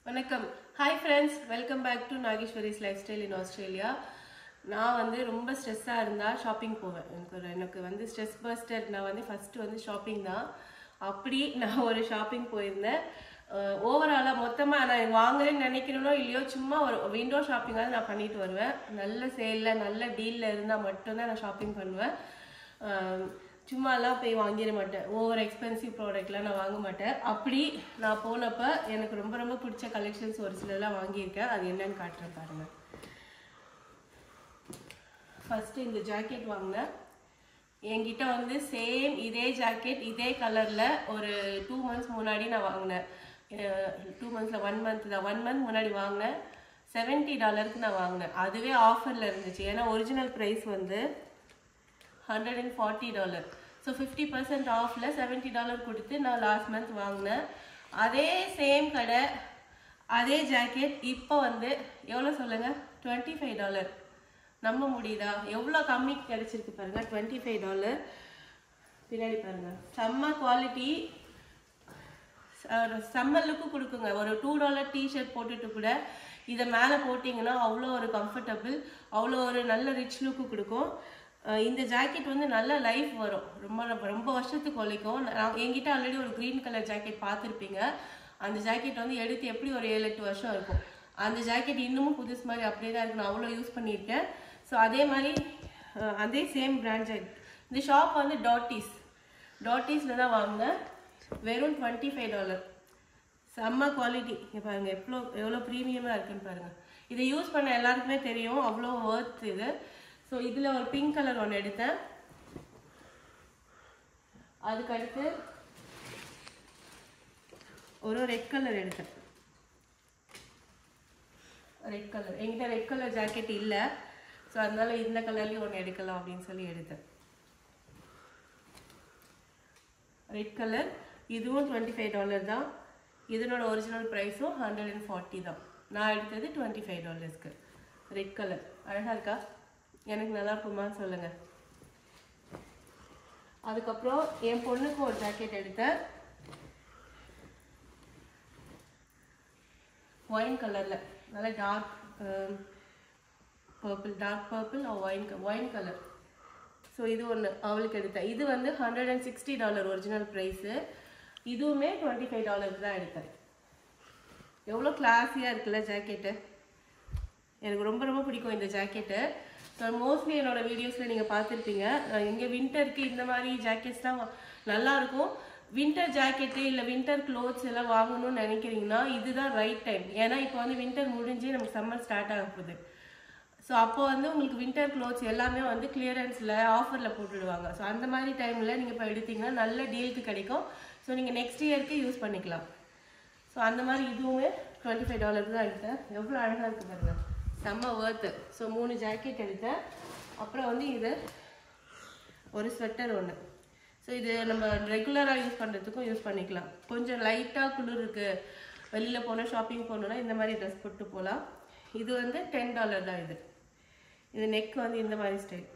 வணக்கம். Hi friends, welcome back to Nageshwari's Lifestyle in Australia. நான் வந்து ரொம்ப ஸ்ட்ரெஸ்ஸா இருந்தா ஷாப்பிங் போவேன். எனக்கு வந்து ஸ்ட்ரெஸ் பஸ்டர். நான் வந்து ஃபர்ஸ்ட் வந்து ஷாப்பிங் தான். அப்படி நான் ஒரு ஷாப்பிங் போயிருந்தேன். ஓவராலா மொத்தமா நான் வாங்குறேன்னு நினைக்கிறேனோ இல்லையோ சும்மா ஒரு விண்டோ ஷாப்பிங்காவது நான் பண்ணிட்டு வருவேன். நல்ல சேல்ல நல்ல டீல்ல இருந்தா மட்டும்தான் நான் ஷாப்பிங் பண்ணுவேன். சும்மாலாம் போய் வாங்கிட மாட்டேன். ஓவர் எக்ஸ்பென்சிவ் ப்ராடக்ட்லாம் நான் வாங்க மாட்டேன். அப்படி நான் போனப்போ எனக்கு ரொம்ப ரொம்ப பிடிச்ச கலெக்ஷன்ஸ் ஒரு சிலர்லாம் வாங்கியிருக்கேன். அது என்னன்னு காட்டுறேன் பாருங்க. ஃபர்ஸ்ட் இந்த ஜாக்கெட் வாங்கினேன். என்கிட்ட வந்து சேம் இதே ஜாக்கெட் இதே கலர்ல ஒரு 2 months முன்னாடி நான் வாங்கினேன். 2 monthsல 1 month தான். 1 month முன்னாடி வாங்கினேன். $70 நான் வாங்கினேன். அதுவே ஆஃபர்ல இருந்துச்சு. ஏன்னா ஒரிஜினல் ப்ரைஸ் வந்து $140. ஸோ 50% ஆஃப்ல $70 கொடுத்து நான் லாஸ்ட் மந்த் வாங்கினேன். அதே சேம் கடை அதே ஜாக்கெட் இப்போ வந்து எவ்வளோ சொல்லுங்க? $25. நம்ப முடியுதா? எவ்வளோ கம்மி கிடைச்சிருக்கு பாருங்க. $25. பின்னாடி பாருங்க. செம்ம குவாலிட்டி, செம்ம லுக்கு கொடுக்குங்க. ஒரு $2 டிஷர்ட் போட்டுட்டு கூட இதை மேலே போட்டிங்கன்னா அவ்வளோ ஒரு கம்ஃபர்டபுள், அவ்வளோ ஒரு நல்ல ரிச் லுக்கு கொடுக்கும். இந்த ஜாக்கெட் வந்து நல்ல லைஃப் வரும். ரொம்ப ரொம்ப வருஷத்துக்கு உழைக்கும். என்கிட்ட ஆல்ரெடி ஒரு க்ரீன் கலர் ஜாக்கெட் பார்த்துருப்பீங்க. அந்த ஜாக்கெட் வந்து எடுத்து எப்படி ஒரு 7-8 வருஷம் இருக்கும். அந்த ஜாக்கெட் இன்னமும் புதுசு மாதிரி அப்படியே தான் இருக்கு. நான் அவ்வளோ யூஸ் பண்ணியிருக்கேன். ஸோ அதே மாதிரி அதே சேம் பிராண்ட் ஜாக்கெட். இந்த ஷாப் வந்து டாட்டீஸில் தான் வாங்கினேன். வெறும் $25. செம்ம குவாலிட்டி. பாருங்க எவ்வளோ ப்ரீமியமாக இருக்குன்னு பாருங்க. இதை யூஸ் பண்ண எல்லாருக்குமே தெரியும் அவ்வளோ ஒர்த் இது. ஸோ இதில் ஒரு பிங்க் கலர் ஒன்று எடுத்தேன். அதுக்கடுத்து ஒரு ரெட் கலர் எடுத்தேன். ரெட் கலர் என்கிட்ட ரெட் கலர் ஜாக்கெட் இல்லை. ஸோ அதனால இந்த கலர்லேயும் ஒன்று எடுக்கலாம் அப்படின்னு சொல்லி எடுத்தேன். ரெட் கலர் இதுவும் $25 தான். இதனோட ஒரிஜினல் ப்ரைஸும் $140 தான். நான் எடுத்தது $25க்கு. ரெட் கலர் அழகாக இருக்கா? எனக்கு நல்லா இருக்குமா சொல்லுங்க. அதுக்கப்புறம் என் பொண்ணுக்கு ஒரு ஜாக்கெட் எடுத்தேன். ஒயின் கலர்ல நல்லா dark purple wine colour. So இது ஒன்று அவளுக்கு எடுத்தேன். இது வந்து $160 ஒரிஜினல் ப்ரைஸு. இதுவுமே $25 தான் எடுத்தேன். எவ்வளோ கிளாஸியாக இருக்குல்ல ஜாக்கெட்டு. எனக்கு ரொம்ப ரொம்ப பிடிக்கும் இந்த ஜாக்கெட்டு. ஸோ மோஸ்ட்லி என்னோட வீடியோஸில் நீங்கள் பார்த்துருப்பீங்க. இங்கே வின்டருக்கு இந்த மாதிரி ஜாக்கெட்ஸ் தான் நல்லாயிருக்கும். வின்டர் ஜாக்கெட்டு இல்லை வின்டர் க்ளோத்ஸ் எல்லாம் வாங்கணும்னு நினைக்கிறீங்கன்னா இதுதான் ரைட் டைம். ஏன்னா இப்போ வந்து வின்டர் முடிஞ்சு நமக்கு சம்மர் ஸ்டார்ட் ஆக போகுது. ஸோ அப்போ வந்து உங்களுக்கு வின்டர் க்ளோத்ஸ் எல்லாமே வந்து கிளியரன்ஸில் ஆஃபரில் போட்டுடுவாங்க. ஸோ அந்த மாதிரி டைமில் நீங்கள் இப்போ எடுத்தீங்கன்னா நல்ல டீலுக்கு கிடைக்கும். ஸோ நீங்கள் நெக்ஸ்ட் இயருக்கு யூஸ் பண்ணிக்கலாம். ஸோ அந்த மாதிரி இதுவுமே $25 தான் எடுத்தேன். எவ்வளோ அழகாக இருக்குது பாருங்க. செம்ம ஒர்த்து. ஸோ 3 ஜாக்கெட் எடுத்தேன். அப்புறம் வந்து இது ஒரு ஸ்வெட்டர் ஒன்று. ஸோ இது நம்ம ரெகுலராக யூஸ் பண்ணுறதுக்கும் யூஸ் பண்ணிக்கலாம். கொஞ்சம் லைட்டாக குளிர் இருக்குது, வெளியில் போனால் ஷாப்பிங் போகணுன்னா இந்த மாதிரி ட்ரெஸ் போட்டு போகலாம். இது வந்து $10 தான். இது நெக் வந்து இந்த மாதிரி ஸ்டைல்.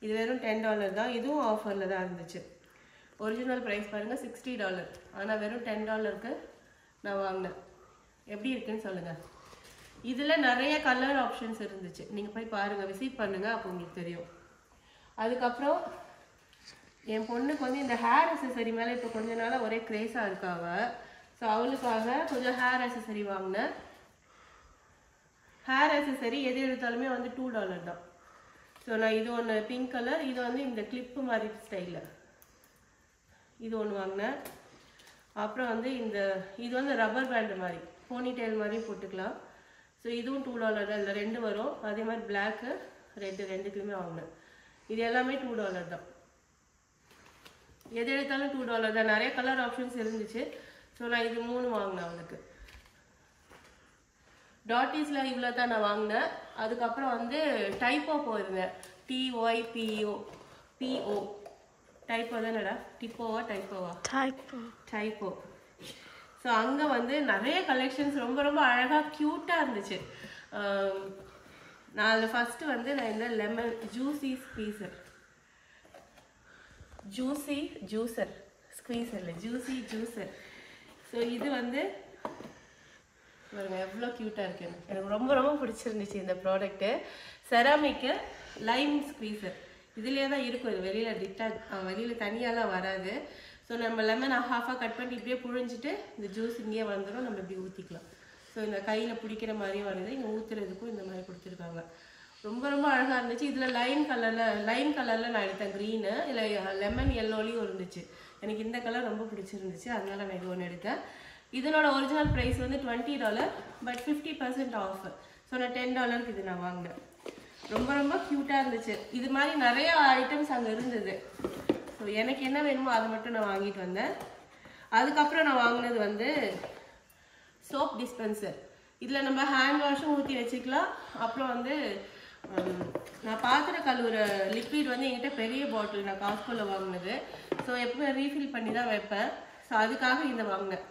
இது வெறும் $10 தான். இதுவும் ஆஃபரில் தான் இருந்துச்சு. ஒரிஜினல் ப்ரைஸ் பாருங்கள் $60. ஆனால் வெறும் $10க்கு நான் வாங்கினேன். எப்படி இருக்குன்னு சொல்லுங்கள். இதில் நிறைய கலர் ஆப்ஷன்ஸ் இருந்துச்சு. நீங்கள் போய் பாருங்கள், விசிட் பண்ணுங்கள், அப்போ உங்களுக்கு தெரியும். அதுக்கப்புறம் என் பொண்ணுக்கு வந்து இந்த ஹேர் அசசரி மேலே இப்போ கொஞ்ச நாளாக ஒரே க்ரேஸாக இருக்காங்க. ஸோ அவளுக்காக கொஞ்சம் ஹேர் அசசரி வாங்கினேன். ஹேர் அசசரி எது எடுத்தாலுமே வந்து $2 தான். ஸோ நான் இது ஒன்று பிங்க் கலர், இது வந்து இந்த கிளிப்பு மாதிரி ஸ்டைலில் இது ஒன்று வாங்கினேன். அப்புறம் வந்து இது வந்து ரப்பர் பேண்டு மாதிரி போனி டெயில் மாதிரி போட்டுக்கலாம். ஸோ இதுவும் $2 தான். இதில் 2 வரும். அதே மாதிரி பிளாக்கு ரெட்டு ரெண்டுக்குமே வாங்கினேன். இது எல்லாமே $2 தான். எது எடுத்தாலும் $2 தான். நிறைய கலர் ஆப்ஷன்ஸ் இருந்துச்சு. ஸோ நான் இது 3 வாங்கினேன் அவளுக்கு. டாட்டீஸில் இவ்வளோ தான் நான் வாங்கினேன். அதுக்கப்புறம் வந்து டைப்போ போயிருந்தேன். TYPO டைப்போ தானடா? டிப்போவா டைப்போவா? டைப்போ. ஸோ அங்கே வந்து நிறைய கலெக்ஷன்ஸ் ரொம்ப ரொம்ப அழகாக க்யூட்டாக இருந்துச்சு. நான் அதில் ஃபஸ்ட்டு வந்து நான் இந்த lemon juicy squeezer juicer so இது வந்து பாருங்க எவ்வளோ க்யூட்டாக இருக்குன்னு. எனக்கு ரொம்ப ரொம்ப பிடிச்சிருந்துச்சு இந்த ப்ராடக்ட்டு. செராமிக்கு லைம் ஸ்க்வீசர் இதுலேயே தான் இருக்கும். இது வெளியில் தனியாலாம் வராது. ஸோ நம்ம லெமன் ஹாஃபாக கட் பண்ணி இப்படியே புழிஞ்சிட்டு இந்த ஜூஸ் இங்கேயே வந்துடும், நம்ம இப்படி ஊற்றிக்கலாம். ஸோ இந்த கையில் பிடிக்கிற மாதிரியே வருது. இங்கே ஊற்றுறதுக்கும் இந்த மாதிரி கொடுத்துருக்காங்க. ரொம்ப ரொம்ப அழகாக இருந்துச்சு. இதில் லைம் கலரில் நான் எடுத்தேன் க்ரீனு, இல்லை லெமன் எல்லோலையும் இருந்துச்சு. எனக்கு இந்த கலர் ரொம்ப பிடிச்சிருந்துச்சு, அதனால நான் இது ஒன்று எடுத்தேன். இதனோட ஒரிஜினல் ப்ரைஸ் வந்து $20, பட் 50% ஆஃப். ஸோ நான் $10 இது நான் வாங்கினேன். ரொம்ப ரொம்ப க்யூட்டாக இருந்துச்சு. இது மாதிரி நிறைய ஐட்டம்ஸ் அங்கே இருந்தது. ஸோ எனக்கு என்ன வேணுமோ அதை மட்டும் நான் வாங்கிட்டு வந்தேன். அதுக்கப்புறம் நான் வாங்கினது வந்து சோப் டிஸ்பென்சர். இதில் நம்ம ஹேண்ட் வாஷும் ஊற்றி வச்சுக்கலாம். அப்புறம் வந்து நான் பாத்திர கழுவுற லிக்விட் வந்து என்கிட்ட பெரிய பாட்டில் நான் காஸ்கோவில் வாங்கினது. ஸோ எப்பவுமே ரீஃபில் பண்ணி தான் வைப்பேன். ஸோ அதுக்காக இதை வாங்கினேன்.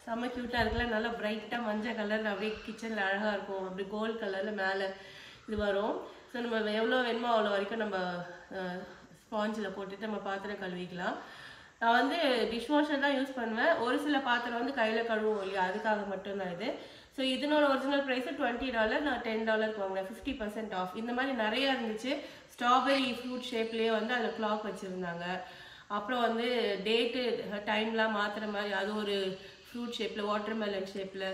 செம்ம க்யூட்டாக இருக்குல்ல, நல்லா பிரைட்டாக மஞ்சள் கலரில் அப்படியே கிச்சனில் அழகாக இருக்கும். அப்படி கோல்டு கலரில் மேலே இது வரும். ஸோ நம்ம எவ்வளோ வேணுமோ அவ்வளோ வரைக்கும் நம்ம ஸ்பாஞ்சில் போட்டுட்டு நம்ம பாத்திரம் கழுவிக்கலாம். நான் வந்து டிஷ் வாஷர் தான் யூஸ் பண்ணுவேன். ஒரு சில பாத்திரம் வந்து கையில் கழுவுவோம் இல்லையா, அதுக்காக மட்டும்தான் இது. ஸோ இதனோட ஒரிஜினல் ப்ரைஸு $20, நான் $10 வாங்கினேன். 50% ஆஃப். இந்த மாதிரி நிறையா இருந்துச்சு. ஸ்ட்ராபெரி ஃப்ரூட் ஷேப்லேயே வந்து அதில் கிளாக் வச்சுருந்தாங்க. அப்புறம் வந்து டேட்டு டைம்லாம் மாற்றுற மாதிரி அது ஒரு ஃப்ரூட் ஷேப்பில், வாட்டர்மெலன் ஷேப்பில்,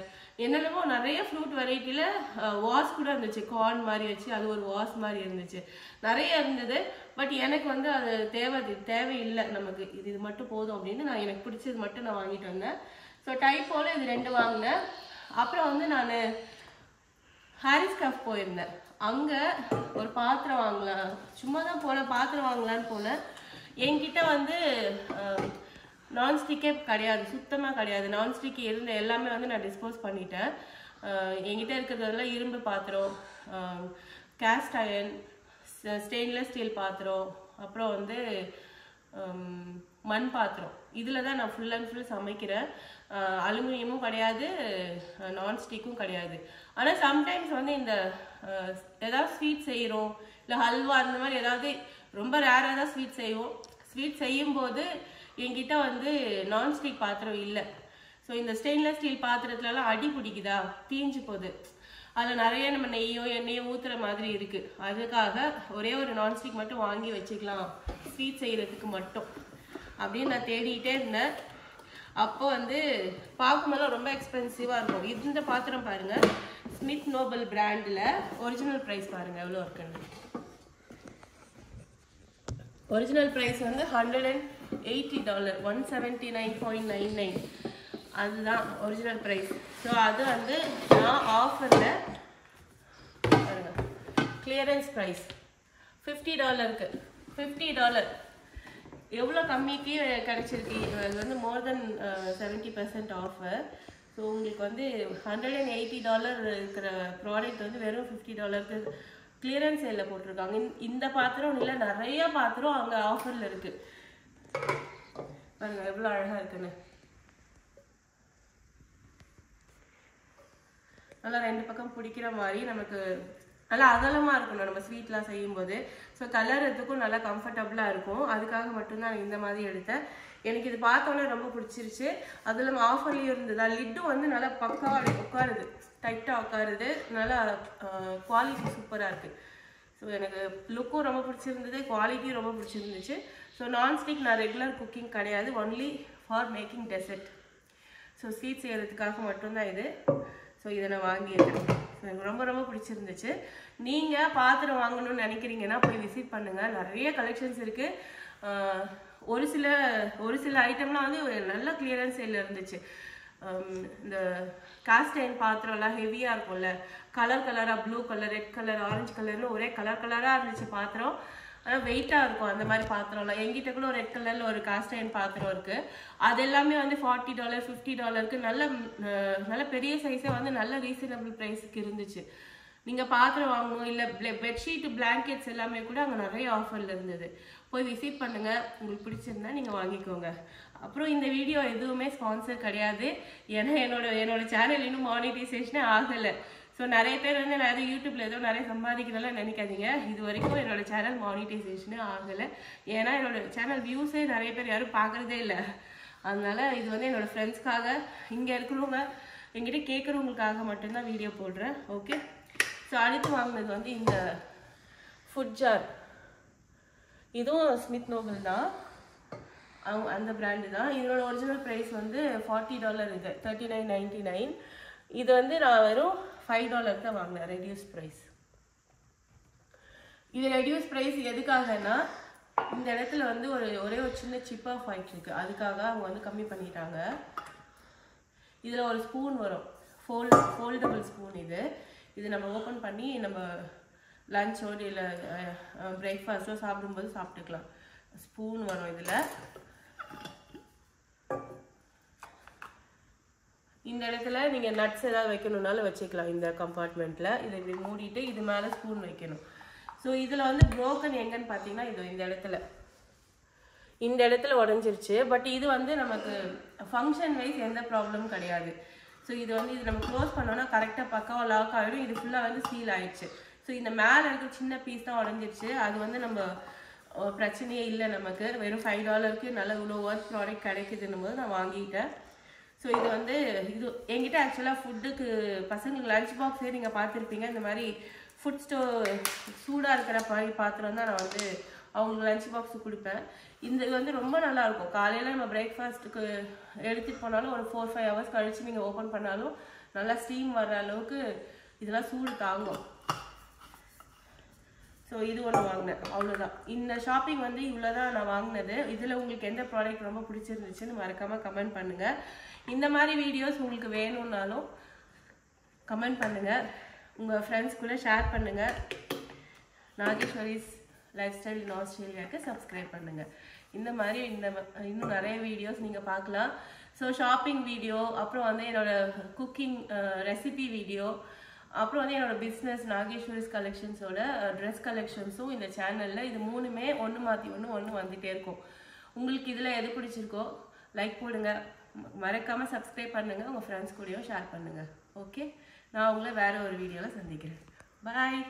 என்னென்னமோ நிறைய ஃப்ரூட் வெரைட்டியில் வாஸ் கூட இருந்துச்சு. கார்ன் மாதிரி வச்சு அது ஒரு வாஸ் மாதிரி இருந்துச்சு. நிறைய இருந்தது. பட் எனக்கு வந்து அது தேவையில்லை, நமக்கு இது மட்டும் போதும் அப்படின்னு நான் எனக்கு பிடிச்சது மட்டும் நான் வாங்கிட்டு வந்தேன். ஸோ டைப்போல் இது 2 வாங்கினேன். அப்புறம் வந்து நான் ஹாரிஸ் கிராஃப்ட் போயிருந்தேன். அங்கே ஒரு பாத்திரம் வாங்கலாம், சும்மா தான் போனேன், பாத்திரம் வாங்கலான்னு போனேன். என்கிட்ட வந்து நான்ஸ்டிக்கே கிடையாது, சுத்தமாக கிடையாது. நான்ஸ்டிக் இருந்த எல்லாமே வந்து நான் டிஸ்போஸ் பண்ணிட்டேன். என்கிட்ட இருக்கிறதெல்லாம் இரும்பு பாத்திரம், கேஸ்ட் அயர்ன், ஸ்டெயின்லெஸ் ஸ்டீல் பாத்திரம், அப்புறம் வந்து மண் பாத்திரம். இதில் தான் நான் ஃபுல் அண்ட் ஃபுல் சமைக்கிறேன். அலுமினியமும் கிடையாது, நான்ஸ்டிக்கும் கிடையாது. ஆனால் சம்டைம்ஸ் வந்து இந்த ஏதாவது ஸ்வீட் செய்கிறோம், இல்லை ஹல்வா அந்த மாதிரி ஏதாவது ரொம்ப ரேராக தான் ஸ்வீட் செய்வோம். ஸ்வீட் செய்யும்போது என்கிட்ட வந்து நான்ஸ்டிக் பாத்திரம் இல்லை. ஸோ இந்த ஸ்டெயின்லெஸ் ஸ்டீல் பாத்திரத்துலலாம் அடி பிடிக்குதா, தீஞ்சு போகுது. அதில் நிறைய நம்ம நெய்யோ எண்ணெயோ ஊற்றுற மாதிரி இருக்குது. அதுக்காக ஒரே ஒரு நான்ஸ்டிக் மட்டும் வாங்கி வச்சுக்கலாம் ஸ்வீட் செய்கிறதுக்கு மட்டும் அப்படின்னு நான் தேடிக்கிட்டே இருந்தேன். அப்போ வந்து பார்க்கும்போது ரொம்ப எக்ஸ்பென்சிவாக இருக்கும். இந்த பாத்திரம் பாருங்கள், ஸ்மித் நோபல் பிராண்டில் ஒரிஜினல் ப்ரைஸ் பாருங்கள் எவ்வளோ இருக்குன்னு. ஒரிஜினல் ப்ரைஸ் வந்து $180, $179.99. அதுதான் ஒரிஜினல் ப்ரைஸ். ஸோ அது வந்து நான் ஆஃபரில் பாருங்கள், கிளியரன்ஸ் ப்ரைஸ் $50. $50 எவ்வளோ கம்மிக்கு கிடச்சிருக்கு. அது வந்து மோர் தென் 70% ஆஃபர். ஸோ உங்களுக்கு வந்து $180 இருக்கிற ப்ராடக்ட் வந்து வெறும் $50க்கு கிளியரன்ஸ் சேலில் போட்டிருக்காங்க. இந்த பாத்திரம் இல்லை, நிறைய பாத்திரம் அங்கே ஆஃபரில் இருக்குது. பாருங்க எவ்வளோ அழகாக இருக்குன்னு. நல்லா 2 பக்கம் பிடிக்கிற மாதிரி, நமக்கு நல்லா அகலமாக இருக்கணும் நம்ம ஸ்வீட்லாம் செய்யும்போது. ஸோ கலர்றதுக்கும் நல்லா கம்ஃபர்டபுளாக இருக்கும். அதுக்காக மட்டும்தான் இந்த மாதிரி எடுத்தேன். எனக்கு இது பார்த்தோன்னே ரொம்ப பிடிச்சிருச்சு. அதுவும் இல்லாமல் ஆஃபர்லேயும் இருந்தது. லிட்டும் வந்து நல்லா பக்காவாக உட்காருது, டைட்டாக உட்காருது. நல்லா குவாலிட்டி சூப்பராக இருக்குது. ஸோ எனக்கு லுக்கும் ரொம்ப பிடிச்சிருந்தது, குவாலிட்டியும் ரொம்ப பிடிச்சிருந்துச்சு. ஸோ நான்ஸ்டிக் நான் ரெகுலர் குக்கிங் கிடையாது, only for making dessert. So sweet செய்கிறதுக்காக மட்டும்தான் இது. ஸோ இதை நான் வாங்கியிருக்கேன். எனக்கு ரொம்ப ரொம்ப பிடிச்சிருந்துச்சு. நீங்கள் பாத்திரம் வாங்கணும்னு நினைக்கிறீங்கன்னா போய் விசிட் பண்ணுங்கள். நிறைய கலெக்ஷன்ஸ் இருக்குது. ஒரு சில ஐட்டம்லாம் வந்து நல்ல கிளியரன்ஸ் சேலில் இருந்துச்சு. இந்த காஸ்டைன் பாத்திரம்லாம் ஹெவியாக இருக்கும்ல, கலராக blue colour, red colour, orange கலர்னு ஒரே கலராக இருந்துச்சு பாத்திரம். ஆனால் வெயிட்டாக இருக்கும் அந்த மாதிரி பாத்திரம்லாம். எங்கிட்ட கூட ஒரு ரெட் கலரில் ஒரு காஸ்டைன் பாத்திரம் இருக்குது. அது எல்லாமே வந்து $40, $50க்கு நல்ல பெரிய சைஸே வந்து நல்ல ரீசனபிள் ப்ரைஸுக்கு இருந்துச்சு. நீங்கள் பாத்திரம் வாங்கணும், இல்லை பெட்ஷீட்டு பிளாங்கெட்ஸ் எல்லாமே கூட அங்கே நிறைய ஆஃபரில் இருந்தது. போய் விசிட் பண்ணுங்கள், உங்களுக்கு பிடிச்சிருந்தா நீங்கள் வாங்கிக்கோங்க. அப்புறம் இந்த வீடியோ எதுவுமே ஸ்பான்சர் கிடையாது, ஏன்னா என்னோட சேனல் இன்னும் மானிட்டைசேஷனே ஆகலை. ஸோ நிறைய பேர் வந்து நிறைய யூடியூப்ல ஏதோ நிறைய சம்பாதிக்கிறதெல்லாம் நினைக்காதீங்க. இது வரைக்கும் என்னோட சேனல் மானிட்டைசேஷனே ஆகலை. ஏன்னா என்னோட சேனல் வியூஸே நிறைய பேர் யாரும் பார்க்குறதே இல்லை. அதனால இது வந்து என்னோட ஃப்ரெண்ட்ஸ்க்காக, இங்கே இருக்கிறவங்க என்கிட்ட கேட்குறவங்களுக்காக மட்டும்தான் வீடியோ போடுறேன். ஓகே. ஸோ அடுத்து வாங்கினது வந்து இந்த ஃபுட் ஜார். இதுவும் ஸ்மித் நோபல் தான், அவங்க அந்த பிராண்டு தான். இதோட ஒரிஜினல் ப்ரைஸ் வந்து $40 இது, $39.99. இது வந்து நான் வெறும் $5 தான் வாங்கினேன், ரெடியூஸ் ப்ரைஸ். இது ரெடியூஸ் ப்ரைஸ் எதுக்காகனா, இந்த இடத்துல வந்து ஒரே ஒரு சின்ன சிப் ஆஃப் ஆயிட்டு இருக்கு, அதுக்காக அவங்க வந்து கம்மி பண்ணிட்டாங்க. இதில் ஒரு ஸ்பூன் வரும், ஃபோல்டபுள் ஸ்பூன். இது நம்ம ஓப்பன் பண்ணி நம்ம லஞ்சோ இல்லை பிரேக்ஃபாஸ்ட்டோ சாப்பிடும்போது சாப்பிட்டுக்கலாம். ஸ்பூன் வரும் இதில். இந்த இடத்துல நீங்கள் நட்ஸ் ஏதாவது வைக்கணுன்னாலும் வச்சுக்கலாம் இந்த கம்பார்ட்மெண்ட்டில். இதை இப்படி மூடிட்டு இது மேலே ஸ்பூன் வைக்கணும். ஸோ இதில் வந்து ப்ரோக்கன் எங்கன்னு பார்த்தீங்கன்னா இது இந்த இடத்துல உடஞ்சிருச்சு. பட் இது வந்து நமக்கு ஃபங்க்ஷன் வைஸ் எந்த ப்ராப்ளமும் கிடையாது. ஸோ இது நம்ம க்ளோஸ் பண்ணோன்னா கரெக்டாக பக்காவாக லாக் ஆகிடும். இது ஃபுல்லாக வந்து சீல் ஆயிடுச்சு. ஸோ இந்த மேலே இருக்கிற சின்ன பீஸ் தான் உடஞ்சிருச்சு. அது வந்து நம்ம பிரச்சனையே இல்லை நமக்கு. வெறும் $5 நல்ல இவ்வளோ ஒர்க் ப்ராடக்ட் கிடைக்குதுன்னும் போது நான் வாங்கிட்டேன். ஸோ இது என்கிட்ட ஆக்சுவலாக ஃபுட்டுக்கு பசங்களுக்கு லஞ்ச் பாக்ஸே நீங்கள் பார்த்துருப்பீங்க. இந்த மாதிரி ஃபுட் சூடாக இருக்கிற மாதிரி பாத்திரம் தான் நான் வந்து அவங்களுக்கு லஞ்ச் பாக்ஸுக்கு கொடுப்பேன். இது வந்து ரொம்ப நல்லாயிருக்கும். காலையில் நம்ம பிரேக்ஃபாஸ்ட்டுக்கு எடுத்துகிட்டு போனாலும் ஒரு 4-5 ஹவர்ஸ் கழித்து நீங்கள் ஓப்பன் பண்ணாலும் நல்லா ஸ்டீம் வர்ற அளவுக்கு இதெல்லாம் சூடு தாங்கும். ஸோ இது ஒன்று வாங்கினேன், அவ்வளோதான். இந்த ஷாப்பிங் வந்து இவ்வளோ தான் நான் வாங்கினது. இதில் உங்களுக்கு எந்த ப்ராடக்ட் ரொம்ப பிடிச்சிருந்துச்சுன்னு மறக்காமல் கமெண்ட் பண்ணுங்கள். இந்த மாதிரி வீடியோஸ் உங்களுக்கு வேணும்னாலும் கமெண்ட் பண்ணுங்கள், உங்கள் ஃப்ரெண்ட்ஸ் கூட ஷேர் பண்ணுங்கள். நாகேஸ்வரிஸ் லைஃப் ஸ்டைல் இன் ஆஸ்திரேலியாவுக்கு சப்ஸ்கிரைப் பண்ணுங்கள். இந்த மாதிரி இன்னும் நிறைய வீடியோஸ் நீங்கள் பார்க்கலாம். ஸோ ஷாப்பிங் வீடியோ, அப்புறம் வந்து என்னோடய குக்கிங் ரெசிபி வீடியோ, அப்புறம் வந்து என்னோட பிஸ்னஸ் நாகேஸ்வரிஸ் கலெக்ஷன்ஸோட ட்ரெஸ் கலெக்ஷன்ஸும் இந்த சேனலில். இது மூணுமே ஒன்று மாற்றி ஒன்று வந்துகிட்டே இருக்கும். உங்களுக்கு இதில் எது பிடிச்சிருக்கோ லைக் போடுங்க, மறக்காமல் சப்ஸ்கிரைப் பண்ணுங்கள், உங்கள் ஃப்ரெண்ட்ஸ் கூடயும் ஷேர் பண்ணுங்கள். ஓகே, நான் உங்களை வேறு ஒரு வீடியோவில் சந்திக்கிறேன். பாய்.